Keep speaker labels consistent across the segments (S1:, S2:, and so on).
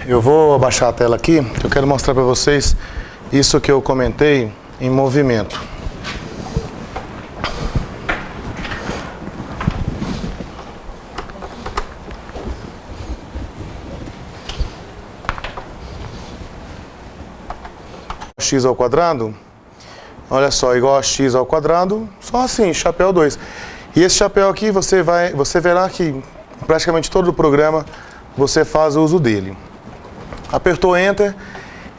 S1: Eu vou abaixar a tela aqui, que eu quero mostrar para vocês isso que eu comentei em movimento. X ao quadrado, olha só, igual a x ao quadrado, só assim, chapéu 2. E esse chapéu aqui, você verá que praticamente todo o programa você faz uso dele. Apertou Enter,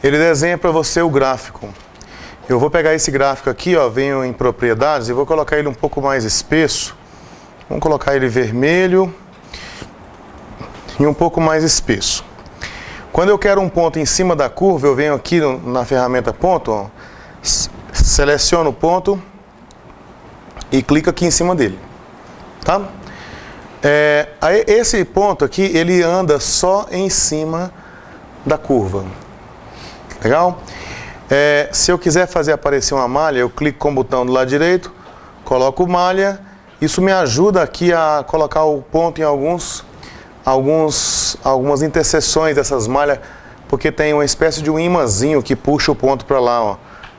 S1: ele desenha para você o gráfico. Eu vou pegar esse gráfico aqui, ó, venho em propriedades e vou colocar ele um pouco mais espesso. Vamos colocar ele vermelho e um pouco mais espesso. Quando eu quero um ponto em cima da curva, eu venho aqui na ferramenta ponto, ó, seleciono o ponto e clico aqui em cima dele, tá? Aí esse ponto aqui, ele anda só em cima da curva, legal? Se eu quiser fazer aparecer uma malha, eu clico com o botão do lado direito, coloco malha, isso me ajuda aqui a colocar o ponto em algumas interseções dessas malhas, porque tem uma espécie de um imãzinho que puxa o ponto para lá, ó.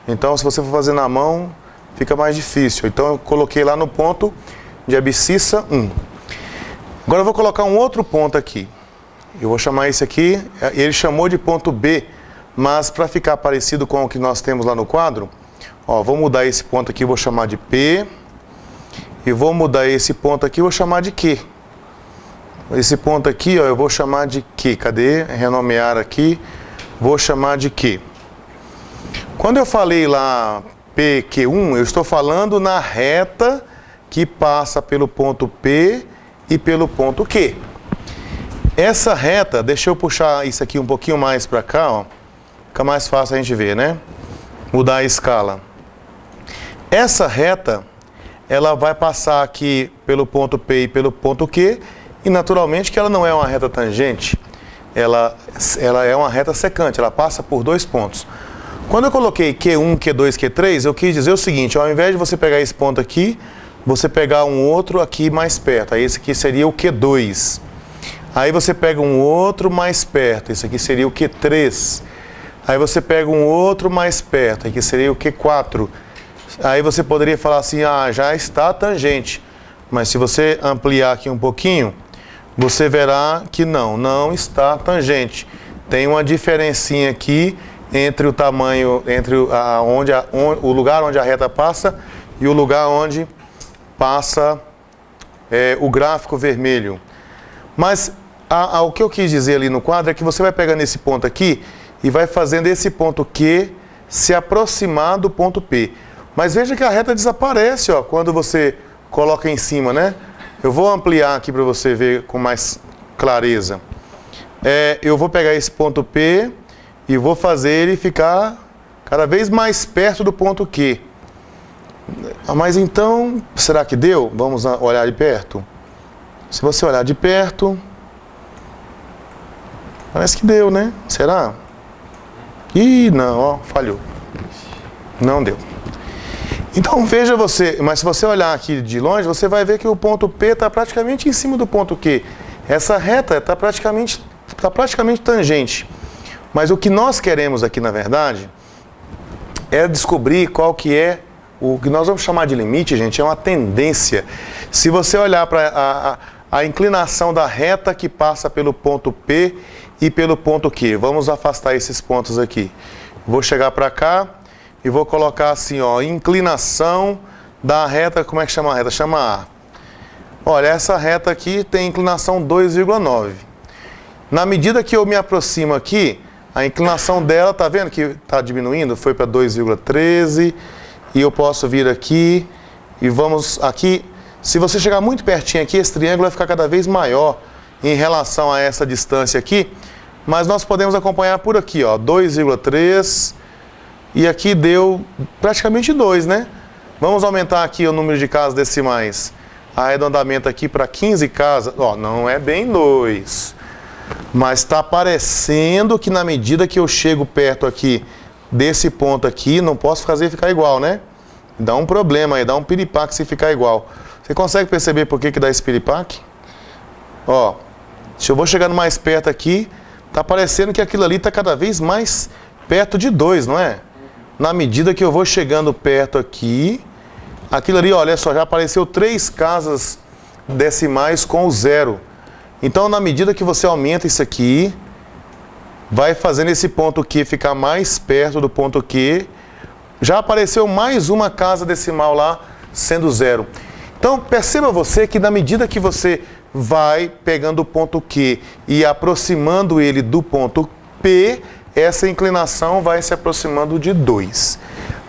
S1: Então, se você for fazer na mão, fica mais difícil. Então, eu coloquei lá no ponto de abscissa 1. Agora, eu vou colocar um outro ponto aqui. Eu vou chamar esse aqui, ele chamou de ponto B, mas para ficar parecido com o que nós temos lá no quadro, ó, vou mudar esse ponto aqui, vou chamar de P, e vou mudar esse ponto aqui, vou chamar de Q. Esse ponto aqui, ó, eu vou chamar de Q. Cadê? Renomear aqui. Vou chamar de Q. Quando eu falei lá PQ1, eu estou falando na reta que passa pelo ponto P e pelo ponto Q. Essa reta, deixa eu puxar isso aqui um pouquinho mais para cá, ó. Fica mais fácil a gente ver, né? Mudar a escala. Essa reta, ela vai passar aqui pelo ponto P e pelo ponto Q. E naturalmente que ela não é uma reta tangente, ela é uma reta secante, ela passa por dois pontos. Quando eu coloquei Q1, Q2, Q3, eu quis dizer o seguinte, ao invés de você pegar esse ponto aqui, você pegar um outro aqui mais perto, aí esse aqui seria o Q2. Aí você pega um outro mais perto, esse aqui seria o Q3. Aí você pega um outro mais perto, aqui seria o Q4. Aí você poderia falar assim, já está tangente. Mas se você ampliar aqui um pouquinho, você verá que não está tangente. Tem uma diferencinha aqui entre o tamanho, entre o lugar onde a reta passa e o lugar onde passa o gráfico vermelho. Mas o que eu quis dizer ali no quadro é que você vai pegando esse ponto aqui e vai fazendo esse ponto Q se aproximar do ponto P. Mas veja que a reta desaparece, ó, quando você coloca em cima, né? Eu vou ampliar aqui para você ver com mais clareza. Eu vou pegar esse ponto P e vou fazer ele ficar cada vez mais perto do ponto Q. Mas então, será que deu? Vamos olhar de perto. Se você olhar de perto, parece que deu, né? Será? Ih, não, ó, falhou. Não deu. Então veja você, mas se você olhar aqui de longe, você vai ver que o ponto P está praticamente em cima do ponto Q. Essa reta está praticamente tangente. Mas o que nós queremos aqui, na verdade, é descobrir qual que é o que nós vamos chamar de limite, gente, é uma tendência. Se você olhar para a inclinação da reta que passa pelo ponto P e pelo ponto Q, vamos afastar esses pontos aqui. Vou chegar para cá e vou colocar assim, ó, inclinação da reta, como é que chama a reta? Chama A. Olha, essa reta aqui tem inclinação 2,9. Na medida que eu me aproximo aqui, a inclinação dela, tá vendo que está diminuindo? Foi para 2,13. E eu posso vir aqui e vamos aqui. Se você chegar muito pertinho aqui, esse triângulo vai ficar cada vez maior em relação a essa distância aqui. Mas nós podemos acompanhar por aqui, ó, 2,3. E aqui deu praticamente 2, né? Vamos aumentar aqui o número de casas decimais. Arredondamento aqui para 15 casas. Ó, não é bem 2. Mas está parecendo que na medida que eu chego perto aqui desse ponto aqui, não posso fazer ficar igual, né? Dá um problema aí, dá um piripaque se ficar igual. Você consegue perceber por que dá esse piripaque? Ó, se eu vou chegando mais perto aqui, tá parecendo que aquilo ali está cada vez mais perto de 2, não é? Na medida que eu vou chegando perto aqui, aquilo ali, olha só, já apareceu 3 casas decimais com o 0. Então, na medida que você aumenta isso aqui, vai fazendo esse ponto Q ficar mais perto do ponto Q. Já apareceu mais uma casa decimal lá, sendo 0. Então, perceba você que na medida que você vai pegando o ponto Q e aproximando ele do ponto P, essa inclinação vai se aproximando de 2.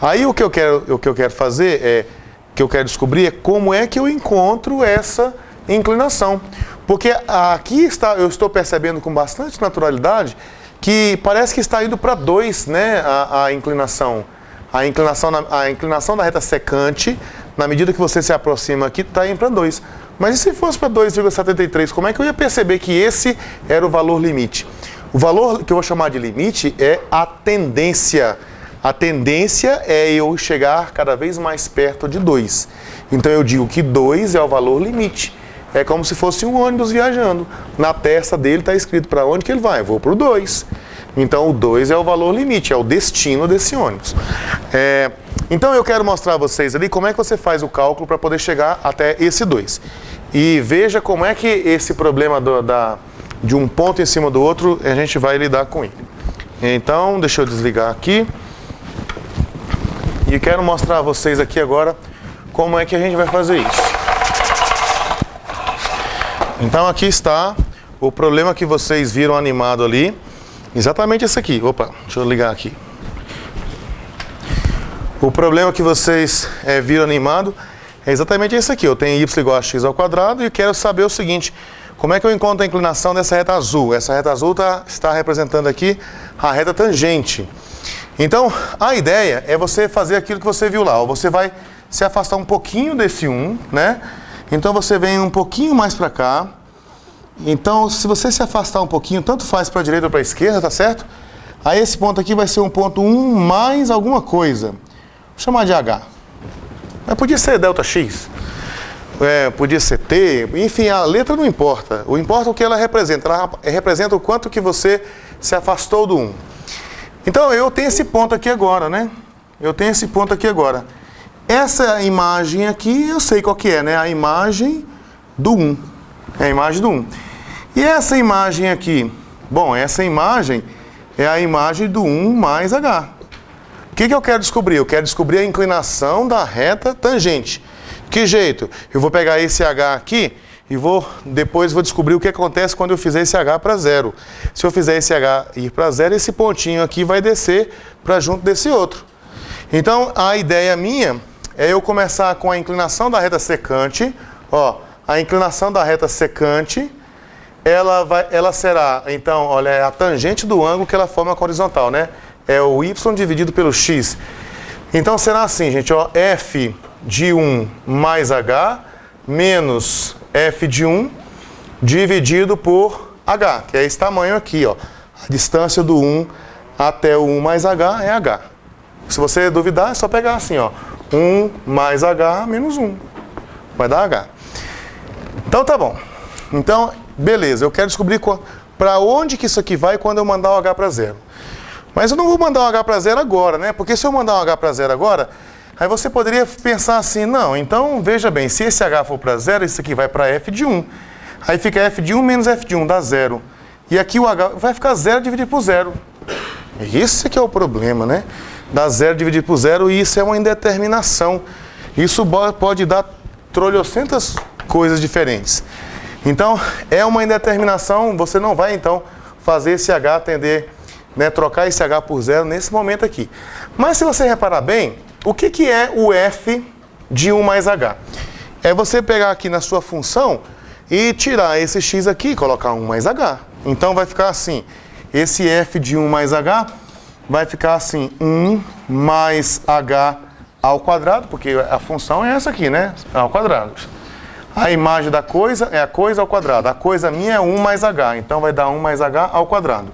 S1: Aí o que eu quero fazer que eu quero descobrir é como é que eu encontro essa inclinação. Porque aqui eu estou percebendo com bastante naturalidade que parece que está indo para 2, né, a inclinação. A inclinação da reta secante, na medida que você se aproxima aqui, está indo para 2. Mas e se fosse para 2,73, como é que eu ia perceber que esse era o valor limite? O valor que eu vou chamar de limite é a tendência. A tendência é eu chegar cada vez mais perto de 2. Então eu digo que 2 é o valor limite. É como se fosse um ônibus viajando. Na testa dele está escrito para onde que ele vai. Eu vou para o 2. Então o 2 é o valor limite, é o destino desse ônibus. Então eu quero mostrar a vocês ali como é que você faz o cálculo para poder chegar até esse 2. E veja como é que esse problema de um ponto em cima do outro, a gente vai lidar com ele. Então, deixa eu desligar aqui. E quero mostrar a vocês aqui agora como é que a gente vai fazer isso. Então aqui está o problema que vocês viram animado ali. Exatamente esse aqui. Opa, deixa eu ligar aqui. O problema que vocês viram animado é exatamente esse aqui. Eu tenho y igual a x ao quadrado e quero saber o seguinte. Como é que eu encontro a inclinação dessa reta azul? Essa reta azul está representando aqui a reta tangente. Então, a ideia é você fazer aquilo que você viu lá. Você vai se afastar um pouquinho desse 1, né? Então, você vem um pouquinho mais para cá. Então, se você se afastar um pouquinho, tanto faz para a direita ou para a esquerda, tá certo? Aí, esse ponto aqui vai ser um ponto 1 mais alguma coisa. Vou chamar de H. Mas podia ser ΔX. Podia ser T. Enfim, a letra não importa. O importa é o que ela representa. Ela representa o quanto que você se afastou do 1. Então, eu tenho esse ponto aqui agora, né? Eu tenho esse ponto aqui agora. Essa imagem aqui, eu sei qual que é, né? A imagem do 1. É a imagem do 1. E essa imagem aqui? Bom, essa imagem é a imagem do 1 mais H. O que eu quero descobrir? Eu quero descobrir a inclinação da reta tangente. Que jeito? Eu vou pegar esse H aqui e depois vou descobrir o que acontece quando eu fizer esse H para 0. Se eu fizer esse H ir para 0, esse pontinho aqui vai descer para junto desse outro. Então, a ideia minha é eu começar com a inclinação da reta secante. Ó, a inclinação da reta secante, ela será, então, olha, é a tangente do ângulo que ela forma com a horizontal, né? É o y dividido pelo x. Então, será assim, gente, ó, f de 1 mais h menos f de 1 dividido por h, que é esse tamanho aqui, ó. A distância do 1 até o 1 mais h é h. Se você duvidar, é só pegar assim, ó. 1 mais h menos 1. Vai dar h. Então tá bom. Então, beleza. Eu quero descobrir para onde que isso aqui vai quando eu mandar o h para 0. Mas eu não vou mandar o h para 0 agora, né? Porque se eu mandar o h para 0 agora, aí você poderia pensar assim, não, então veja bem, se esse h for para 0, isso aqui vai para f de 1. Aí fica f de 1 menos f de 1, dá 0. E aqui o h vai ficar 0 dividido por 0. Esse que é o problema, né? Dá 0 dividido por 0 e isso é uma indeterminação. Isso pode dar trolhocentas coisas diferentes. Então, é uma indeterminação, você não vai, então, fazer esse h atender, né, trocar esse h por 0 nesse momento aqui. Mas se você reparar bem, o que é o f de 1 mais h? É você pegar aqui na sua função e tirar esse x aqui e colocar 1 mais h. Então vai ficar assim, esse f de 1 mais h vai ficar assim, 1 mais h ao quadrado, porque a função é essa aqui, né? Ao quadrado. A imagem da coisa é a coisa ao quadrado. A coisa minha é 1 mais h, então vai dar 1 mais h ao quadrado.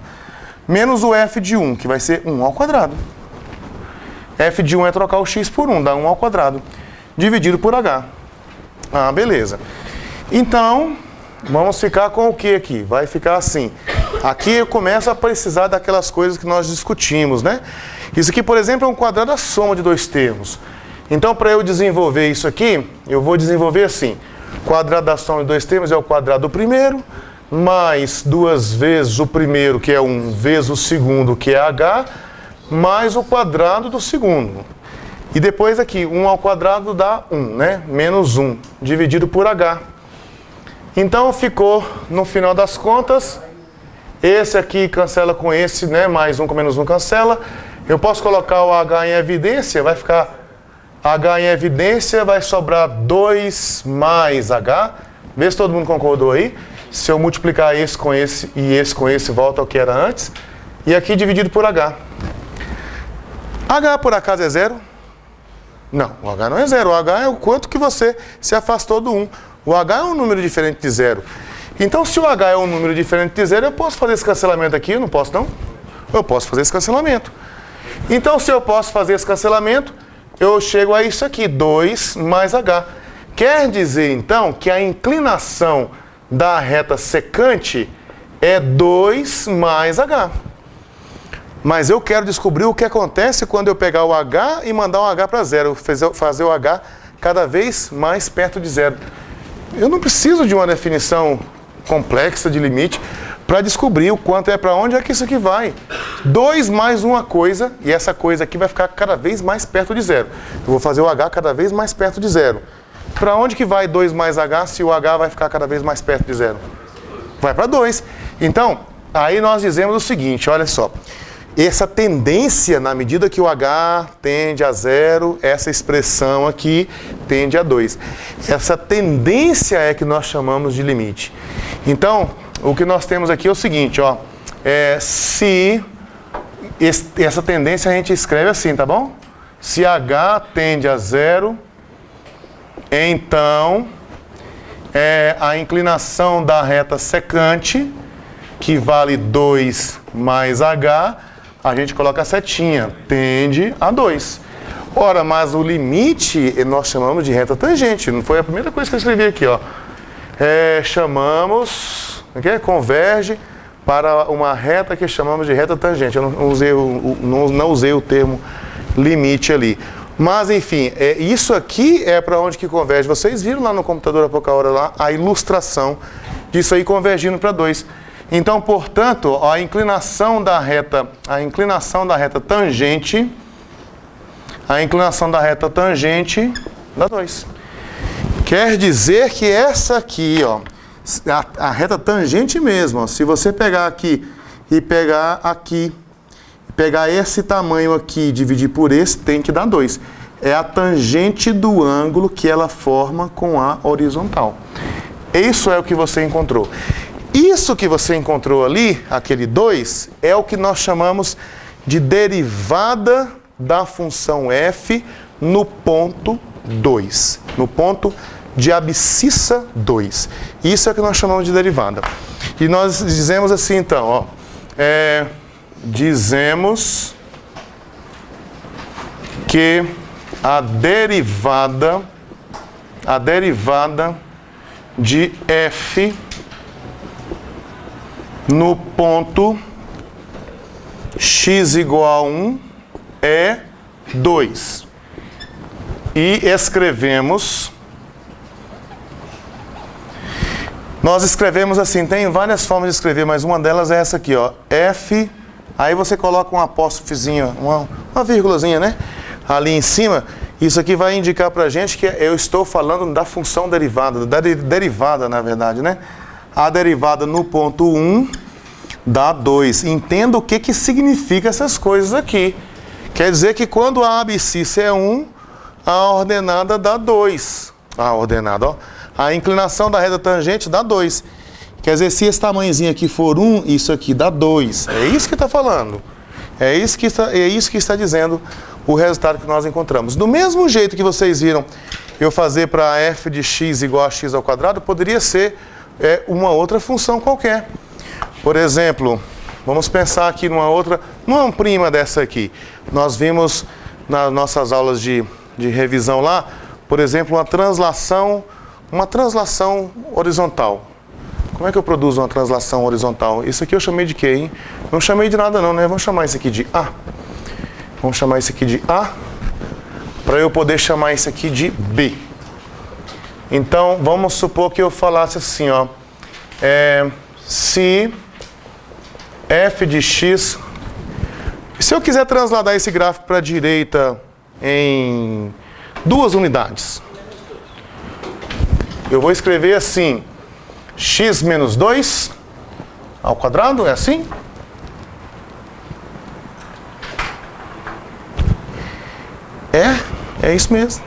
S1: Menos o f de 1, que vai ser 1 ao quadrado. F de 1 é trocar o x por 1, dá 1 ao quadrado. Dividido por h. Ah, beleza. Então, vamos ficar com o que aqui? Vai ficar assim. Aqui eu começo a precisar daquelas coisas que nós discutimos, né? Isso aqui, por exemplo, é um quadrado da soma de dois termos. Então, para eu desenvolver isso aqui, eu vou desenvolver assim. Quadrado da soma de dois termos é o quadrado do primeiro, mais 2 vezes o primeiro, que é 1, vezes o segundo, que é h, mais o quadrado do segundo. E depois aqui, 1 ao quadrado dá 1, né? Menos 1, dividido por h. Então ficou, no final das contas, esse aqui cancela com esse, né? Mais 1 com menos 1 cancela. Eu posso colocar o h em evidência, vai ficar h em evidência, vai sobrar 2 mais h. Vê se todo mundo concordou aí. Se eu multiplicar esse com esse e esse com esse, volta ao que era antes. E aqui dividido por h. H por acaso é 0? Não, o h não é 0. O h é o quanto que você se afastou do 1. O h é um número diferente de 0. Então, se o h é um número diferente de 0, eu posso fazer esse cancelamento aqui? Eu não posso, não? Eu posso fazer esse cancelamento. Então, se eu posso fazer esse cancelamento, eu chego a isso aqui, 2 mais h. Quer dizer, então, que a inclinação da reta secante é 2 mais h. Mas eu quero descobrir o que acontece quando eu pegar o h e mandar um h para 0. Fazer o h cada vez mais perto de 0. Eu não preciso de uma definição complexa de limite para descobrir o quanto é para onde é que isso aqui vai. 2 mais uma coisa, e essa coisa aqui vai ficar cada vez mais perto de 0. Eu vou fazer o h cada vez mais perto de 0. Para onde que vai 2 mais h se o h vai ficar cada vez mais perto de 0? Vai para 2. Então, aí nós dizemos o seguinte, olha só. Essa tendência, na medida que o h tende a 0, essa expressão aqui tende a 2. Essa tendência é que nós chamamos de limite. Então, o que nós temos aqui é o seguinte, ó. Se essa tendência a gente escreve assim, tá bom? Se h tende a 0, então a inclinação da reta secante, que vale 2 mais h, a gente coloca a setinha, tende a 2. Ora, mas o limite nós chamamos de reta tangente. Não foi a primeira coisa que eu escrevi aqui, ó. Chamamos, converge para uma reta que chamamos de reta tangente. Eu não usei o termo limite ali. Mas, enfim, isso aqui é para onde que converge. Vocês viram lá no computador há pouca hora lá a ilustração disso aí convergindo para 2. Então, portanto, a inclinação da reta tangente dá 2. Quer dizer que essa aqui, ó, a reta tangente mesmo, ó, se você pegar aqui e pegar aqui, pegar esse tamanho aqui e dividir por esse, tem que dar 2. É a tangente do ângulo que ela forma com a horizontal. Isso é o que você encontrou. Isso que você encontrou ali, aquele 2, é o que nós chamamos de derivada da função f no ponto 2, no ponto de abscissa 2. Isso é o que nós chamamos de derivada. E nós dizemos assim, então, ó, dizemos que a derivada de f no ponto x igual a 1 é 2. E escrevemos, nós escrevemos assim, tem várias formas de escrever, mas uma delas é essa aqui, ó, f, aí você coloca um apóstrofezinho, uma vírgulazinha, né, ali em cima. Isso aqui vai indicar pra gente que eu estou falando da função derivada, da derivada, na verdade, né? A derivada no ponto 1 dá 2. Entenda o que significa essas coisas aqui. Quer dizer que quando a abscissa é 1, a ordenada dá 2. A ordenada, ó. A inclinação da reta tangente dá 2. Quer dizer, se esse tamanhozinho aqui for 1, isso aqui dá 2. É isso que está falando. É isso que está dizendo o resultado que nós encontramos. Do mesmo jeito que vocês viram eu fazer para f de x igual a x ao quadrado, poderia ser uma outra função qualquer. Por exemplo, vamos pensar aqui numa prima dessa aqui. Nós vimos nas nossas aulas de revisão lá, por exemplo, uma translação horizontal. Como é que eu produzo uma translação horizontal? Isso aqui eu chamei de quê, hein? Não chamei de nada não, né? Vamos chamar isso aqui de A. Vamos chamar isso aqui de A, para eu poder chamar isso aqui de B. Então, vamos supor que eu falasse assim, ó. Se f de x... Se eu quiser transladar esse gráfico para a direita em 2 unidades, eu vou escrever assim, x menos 2 ao quadrado, é assim? É isso mesmo.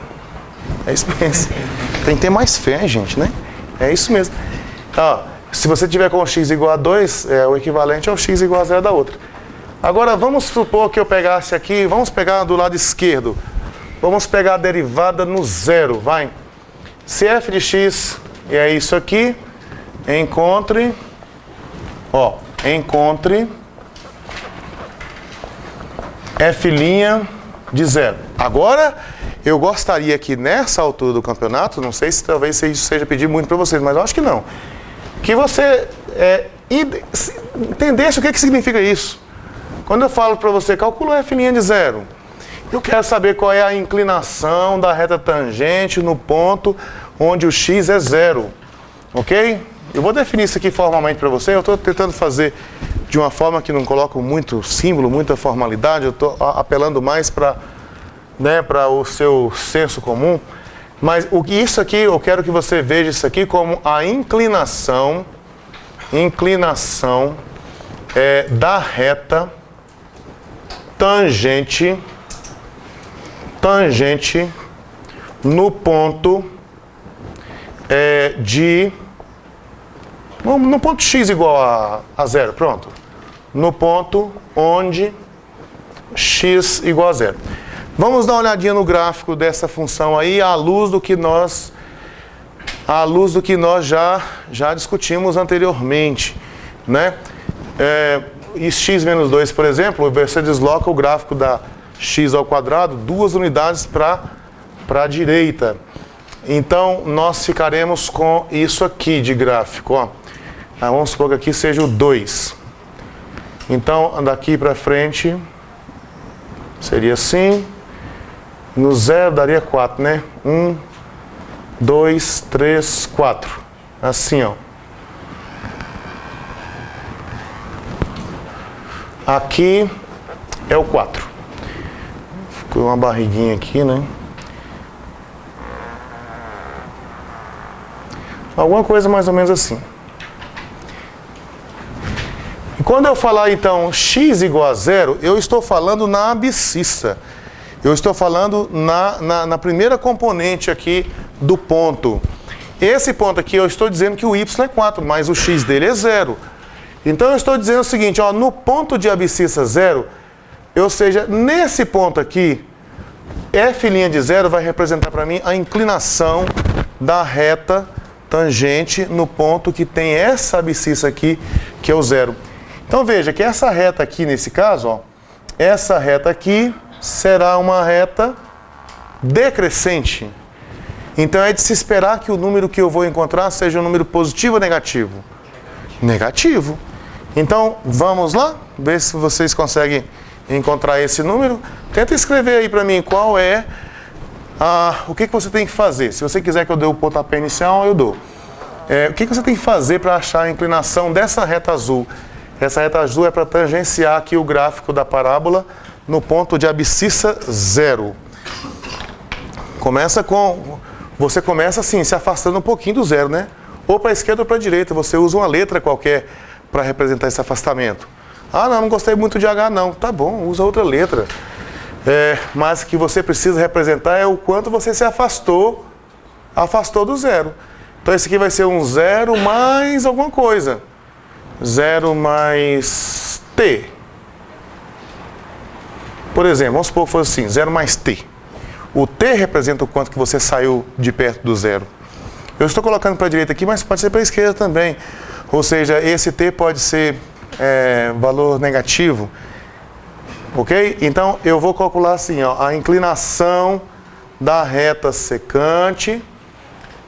S1: É isso mesmo. Tem que ter mais fé, gente, né? É isso mesmo. Se você tiver com x igual a 2, o equivalente ao x igual a 0 da outra. Agora, vamos supor que eu pegasse aqui, vamos pegar do lado esquerdo. Vamos pegar a derivada no zero, vai. Se f de x é isso aqui, encontre f' de 0. Agora, eu gostaria que nessa altura do campeonato, não sei se talvez isso seja pedir muito para vocês, mas eu acho que não, que você entendesse o que significa isso. Quando eu falo para você, calcula f' de 0, eu quero saber qual é a inclinação da reta tangente no ponto onde o x é 0, ok? Eu vou definir isso aqui formalmente para você, eu estou tentando fazer de uma forma que não coloco muito símbolo, muita formalidade, eu estou apelando mais para o seu senso comum, mas isso aqui, eu quero que você veja isso aqui como a inclinação da reta tangente no ponto no ponto x igual a 0, pronto. No ponto onde x igual a 0. Vamos dar uma olhadinha no gráfico dessa função aí, à luz do que nós já discutimos anteriormente, né? E x menos 2, por exemplo, você desloca o gráfico da x ao quadrado 2 unidades para a direita. Então, nós ficaremos com isso aqui de gráfico, ó. Vamos supor que aqui seja o 2. Então, daqui para frente, seria assim. No 0 daria 4, né? 1, 2, 3, 4. Assim, ó. Aqui é o 4. Ficou uma barriguinha aqui, né? Alguma coisa mais ou menos assim. E quando eu falar, então, x igual a 0, eu estou falando na abscissa. Eu estou falando na primeira componente aqui do ponto. Esse ponto aqui, eu estou dizendo que o y é 4, mas o x dele é 0. Então, eu estou dizendo o seguinte, ó, no ponto de abscissa 0, ou seja, nesse ponto aqui, f' de 0 vai representar para mim a inclinação da reta tangente no ponto que tem essa abscissa aqui, que é o 0. Então, veja que essa reta aqui, nesse caso, ó, essa reta aqui será uma reta decrescente. Então, é de se esperar que o número que eu vou encontrar seja um número positivo ou negativo? Negativo. Então, vamos lá? Ver se vocês conseguem encontrar esse número. Tenta escrever aí para mim qual é o que você tem que fazer. Se você quiser que eu dê o pontapé inicial, eu dou. O que você tem que fazer para achar a inclinação dessa reta azul? Essa reta azul é para tangenciar aqui o gráfico da parábola no ponto de abscissa 0. Você começa assim, se afastando um pouquinho do 0, né? Ou para a esquerda ou para a direita. Você usa uma letra qualquer para representar esse afastamento. Ah, não gostei muito de H, não. Tá bom, usa outra letra. Mas o que você precisa representar é o quanto você se afastou do 0. Então, esse aqui vai ser um 0 mais alguma coisa. 0 mais t. Por exemplo, vamos supor que fosse assim, 0 mais t. O t representa o quanto que você saiu de perto do 0. Eu estou colocando para a direita aqui, mas pode ser para a esquerda também. Ou seja, esse t pode ser valor negativo. Ok? Então, eu vou calcular assim, ó, a inclinação da reta secante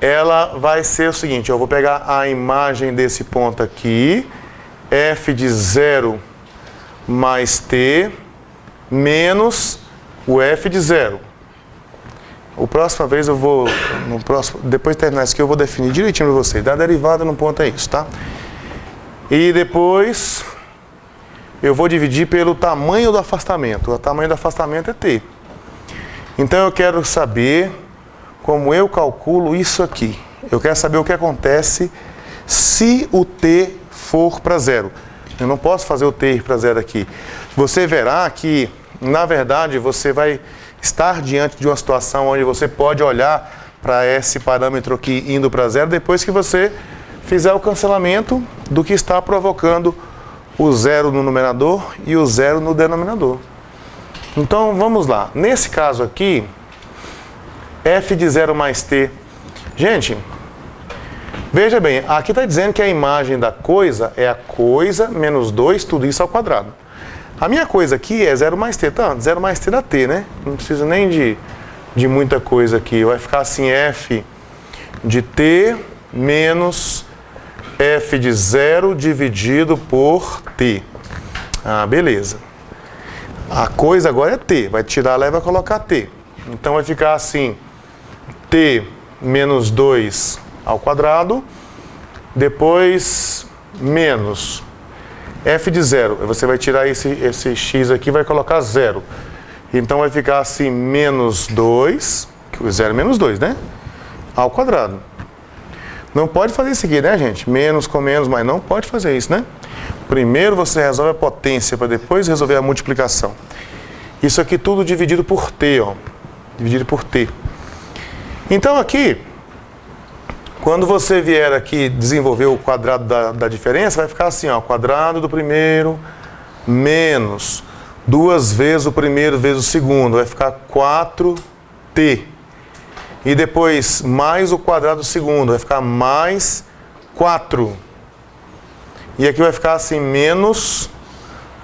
S1: ela vai ser o seguinte, eu vou pegar a imagem desse ponto aqui, f de 0 mais t menos o f de 0. A próxima vez eu vou, depois de terminar isso aqui, eu vou definir direitinho para vocês. Da derivada no ponto é isso, tá? E depois eu vou dividir pelo tamanho do afastamento. O tamanho do afastamento é t. Então eu quero saber como eu calculo isso aqui. Eu quero saber o que acontece se o t for para 0. Eu não posso fazer o t ir para 0 aqui. Você verá que, na verdade, você vai estar diante de uma situação onde você pode olhar para esse parâmetro aqui indo para 0 depois que você fizer o cancelamento do que está provocando o 0 no numerador e o 0 no denominador. Então, vamos lá. Nesse caso aqui, f de 0 mais t. Gente, veja bem, aqui está dizendo que a imagem da coisa é a coisa menos 2, tudo isso ao quadrado. A minha coisa aqui é 0 mais t, tá? 0 mais t dá t, né? Não precisa nem de muita coisa aqui. Vai ficar assim, f de t menos f de 0 dividido por t. Ah, beleza. A coisa agora é t. Vai tirar lá e vai colocar t. Então vai ficar assim, t menos 2 ao quadrado, depois menos f de 0. Você vai tirar esse x aqui e vai colocar 0. Então vai ficar assim, menos 2, que o 0 é menos 2, né? Ao quadrado. Não pode fazer isso aqui, né, gente? Menos com menos, mas não pode fazer isso, né? Primeiro você resolve a potência, para depois resolver a multiplicação. Isso aqui tudo dividido por t, ó. Dividido por t. Então aqui, quando você vier aqui desenvolver o quadrado da diferença, vai ficar assim, ó. Quadrado do primeiro menos 2 vezes o primeiro vezes o segundo. Vai ficar 4t. E depois mais o quadrado do segundo. Vai ficar mais 4. E aqui vai ficar assim, menos...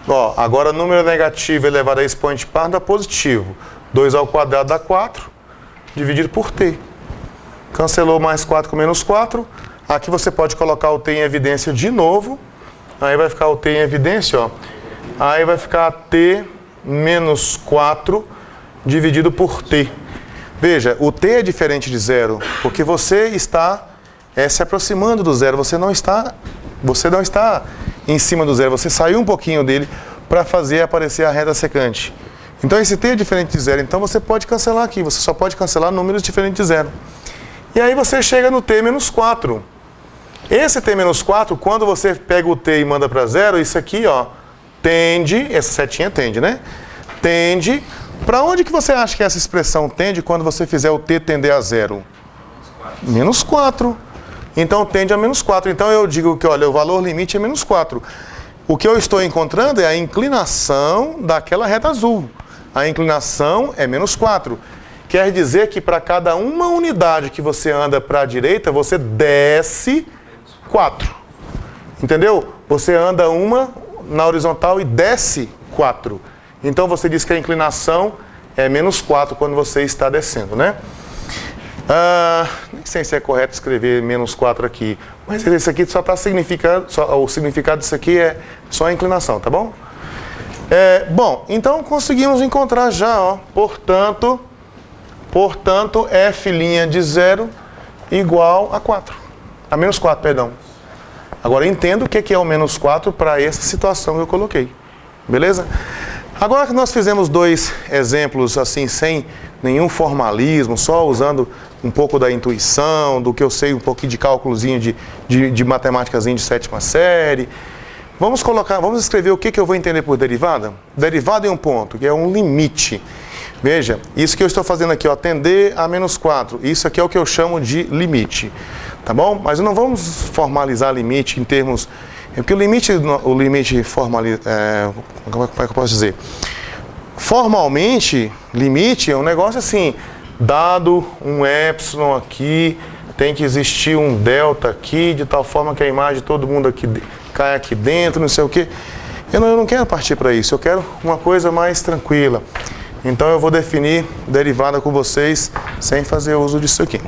S1: Ó, agora número negativo elevado a expoente par dá positivo. 2 ao quadrado dá 4, dividido por t. Cancelou mais 4 com menos 4. Aqui você pode colocar o t em evidência de novo. Aí vai ficar o t em evidência, ó. Aí vai ficar t menos 4 dividido por t. Veja, o t é diferente de 0, porque você está se aproximando do 0. Você não está em cima do 0. Você saiu um pouquinho dele para fazer aparecer a reta secante. Então esse t é diferente de 0. Então você pode cancelar aqui. Você só pode cancelar números diferentes de 0. E aí você chega no t menos 4. Esse t menos 4, quando você pega o t e manda para 0, isso aqui, ó, tende, essa setinha tende, né? Tende. Para onde que você acha que essa expressão tende quando você fizer o t tender a 0? Menos 4. Então tende a menos 4. Então eu digo que, olha, o valor limite é menos 4. O que eu estou encontrando é a inclinação daquela reta azul. A inclinação é menos 4. Quer dizer que para cada uma unidade que você anda para a direita, você desce 4. Entendeu? Você anda uma na horizontal e desce 4. Então você diz que a inclinação é menos 4 quando você está descendo, né? Nem sei se é correto escrever menos 4 aqui, mas isso aqui só está significando, o significado disso aqui é só a inclinação, tá bom? Bom, então conseguimos encontrar já, ó, portanto, f' de 0 igual a 4. A menos 4, perdão. Agora entendo o que é o menos 4 para essa situação que eu coloquei. Beleza? Agora que nós fizemos 2 exemplos assim, sem nenhum formalismo, só usando um pouco da intuição, do que eu sei, um pouquinho de cálculozinho de matemáticazinho de 7ª série. Vamos escrever o que eu vou entender por derivada? Derivada é um ponto, que é um limite. Veja, isso que eu estou fazendo aqui, ó, tender a menos 4. Isso aqui é o que eu chamo de limite. Tá bom? Mas não vamos formalizar limite em termos... Porque o limite como é que eu posso dizer? Formalmente, limite é um negócio assim, dado um epsilon aqui, tem que existir um delta aqui, de tal forma que a imagem de todo mundo aqui cai aqui dentro, não sei o quê. Eu não quero partir para isso, eu quero uma coisa mais tranquila. Então eu vou definir derivada com vocês sem fazer uso disso aqui.